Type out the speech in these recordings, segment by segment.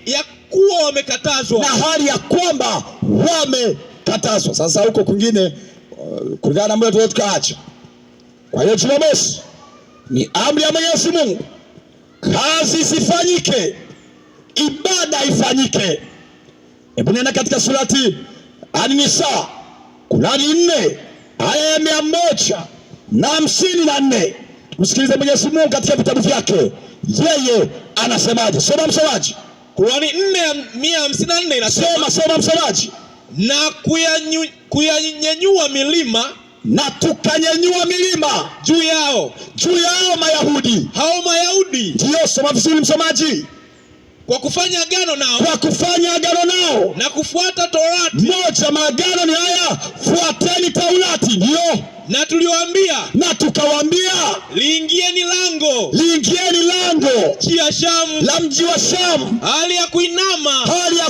ya kuwa wamekatazwa. Na hali ya kwamba wamekatazwa. Sasa huko kwingine kulingana na muda tukaacha. Kwa hiyo Jumamosi ni amri ya Mwenyezi Mungu, kazi isifanyike, ibada ifanyike. Hebu nenda katika surati An-Nisa Kurani 4 aya ya 154. Msikilize Mwenyezi Mungu katika vitabu vyake, yeye anasemaje? Soma msomaji. Kurani 4:154 inasema, soma msomaji. Na kuyanyanyua milima, na tukanyanyua milima juu yao Mayahudi. Hao Mayahudi, ndio, soma vizuri msomaji. Kwa kufanya agano nao, na kufuata Torati. Moja maagano ni haya, fuateni Taurati. Ndio, na tuliwaambia, na tukawaambia, liingieni lango nchi ya Shamu, la mji wa Shamu, hali ya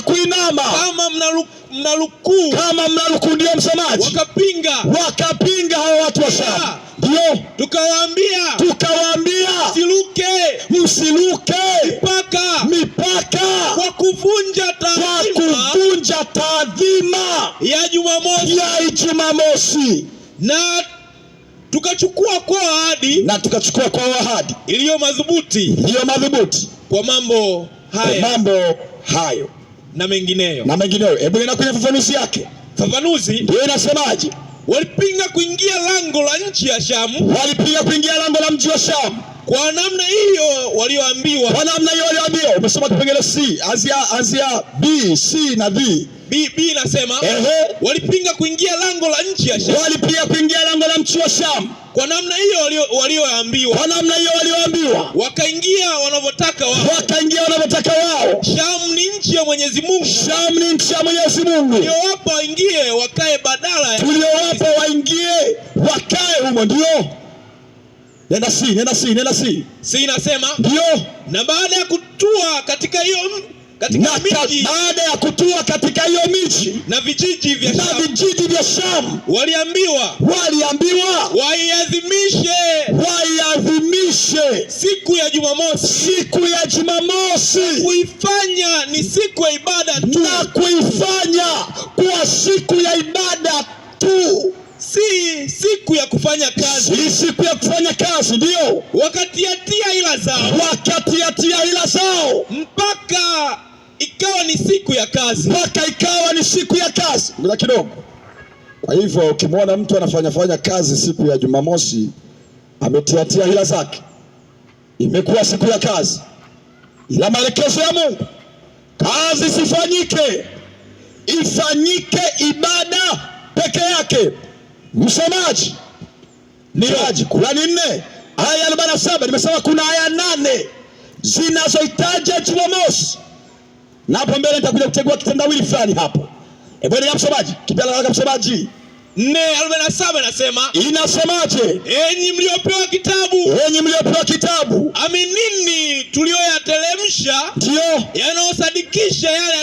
kuinama, kama mnalukuu. Ndio msomaji. Wakapinga hao watu wa Shamu. Ndio, tukawaambia, msiluke mipaka kwa kuvunja taadhima ya Jumamosi. Na tukachukua kwa ahadi iliyo madhubuti kwa mambo hayo na mengineyo. Hebu nenda kwenye fafanuzi yake. Fafanuzi ndio inasemaje? Walipinga kuingia lango la nchi ya Shamu, mji wa Shamu. Kwa namna hiyo walioambiwa. Umesoma kipengele C, anzia B, C na D. B nasema, walipinga kuingia lango la nchi ya Shamu. Kwa namna hiyo walioambiwa. Wakaingia wanavyotaka wao. Shamu ni nchi ya Mwenyezi Mungu. Tuliowapa waingie wakae badala ya. Humo. Ndio. Nenda C. C inasema, ndio. Na baada ya kutua katika hiyo miji na vijiji vya Shamu, waliambiwa waiadhimishe siku ya Jumamosi, kuifanya ni siku ya ibada tu, na kuifanya kuwa siku ya ibada tu, si siku ya kufanya kazi. Ndio, wakatiatia ila zao mpaka ikawa ni siku ya kazi. Ngoja kidogo. Kwa hivyo ukimwona mtu anafanya kazi siku ya Jumamosi, ametiatia hila zake, imekuwa siku ya kazi. Ila maelekezo ya Mungu, kazi isifanyike, ifanyike ibada peke yake. Msomaji, Kurani 4 aya 47. Nimesema kuna aya 8 zinazohitaji Jumamosi, na hapo mbele nitakuja kutegua kitendawili fulani hapo. Hebu endelea msomaji. Msomaji 4:47 inasemaje? Enyi mliopewa kitabu, aminini tulioyateremsha, ndio, yanayosadikisha yale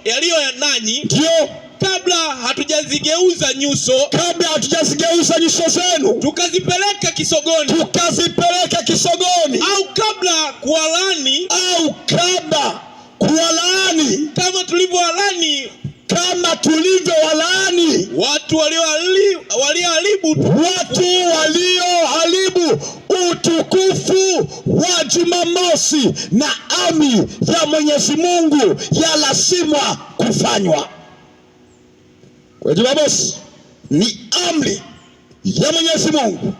yaliyo nanyi, ndio, kabla hatujazigeuza nyuso zenu, tukazipeleka kisogoni, au kabla kuwalaani, kama tulivyowalaani watu walioharibu utukufu wa Jumamosi, na amri ya Mwenyezi Mungu yalasimwa kufanywa. Kwa Jumamosi ni amri ya Mwenyezi Mungu,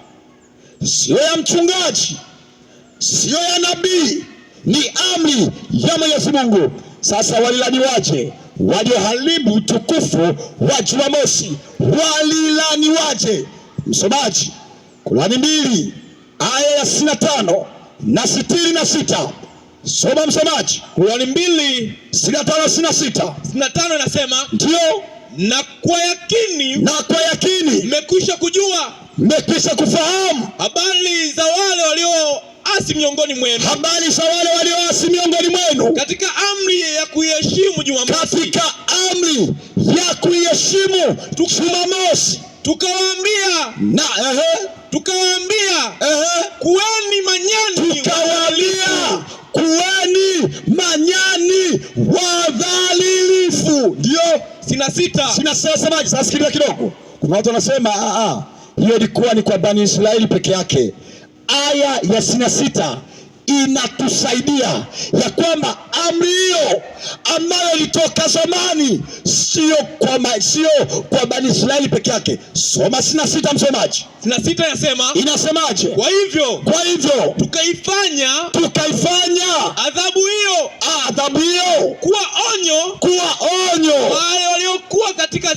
sio ya mchungaji, sio ya nabii, ni amri ya Mwenyezi Mungu. Sasa walilaniwaje walioharibu utukufu wa Jumamosi? Walilaniwaje? Msomaji, Kurani 2 aya ya 65 na 66. Soma msomaji. Kurani 2 65 inasema, ndio, na kwa yakini mmekwisha kufahamu habari za wale walioasi miongoni mwenu, katika amri ya kuiheshimu Jumamosi, Jumamosi. Tukawaambia kuweni manyani wadhalilifu. Ndio 66. Semaje? Sasa sikiliza kidogo. Kuna watu wanasema hiyo ilikuwa ni kwa Bani Israeli peke yake. Aya ya 66 inatusaidia ya kwamba amri hiyo ambayo ilitoka zamani sio kwa Bani Israeli peke yake. Soma 66, msomaji. 66 yasema, inasemaje? Kwa hivyo tukaifanya adhabu hiyo kuwa onyo wale waliokuwa katika